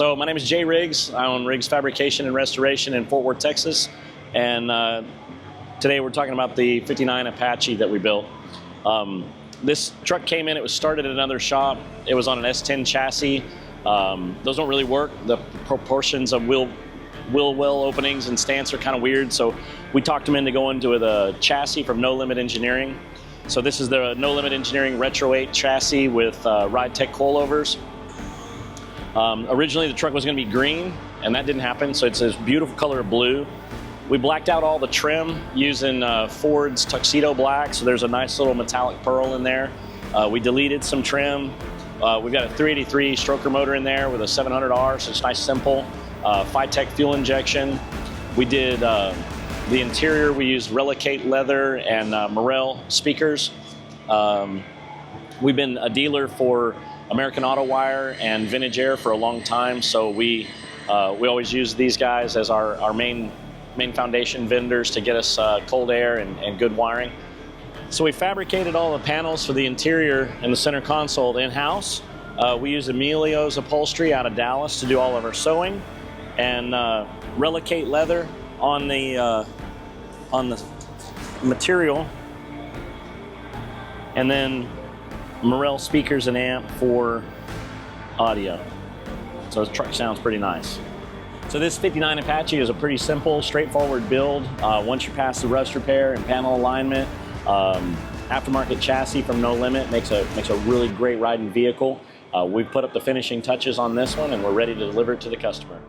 So my name is Jay Riggs. I own Riggs Fabrication and Restoration in Fort Worth, Texas. And today we're talking about the 59 Apache that we built. This truck came in, it was started at another shop. It was on an S10 chassis. Those don't really work. The proportions of wheel well openings and stance are kind of weird. So we talked them into going to the chassis from No Limit Engineering. So this is the No Limit Engineering Retro 8 chassis with Ride Tech coilovers. Originally the truck was going to be green, and that didn't happen, so it's this beautiful color of blue. We blacked out all the trim using Ford's Tuxedo Black, so there's a nice little metallic pearl in there. We deleted some trim. We've got a 383 stroker motor in there with a 700R, so it's nice, simple. Phi-Tech fuel injection. We did the interior, we used Relicate leather and Morel speakers. We've been a dealer for American Auto Wire and Vintage Air for a long time, so we always use these guys as our main foundation vendors to get us cold air and good wiring. So we fabricated all the panels for the interior and the center console in-house. We use Emilio's upholstery out of Dallas to do all of our sewing, and Relicate leather on the material, and then Morel speakers and amp for audio. So the truck sounds pretty nice. So this 59 Apache is a pretty simple, straightforward build. Once you pass the rust repair and panel alignment, aftermarket chassis from No Limit makes a really great riding vehicle. We've put up the finishing touches on this one, and we're ready to deliver it to the customer.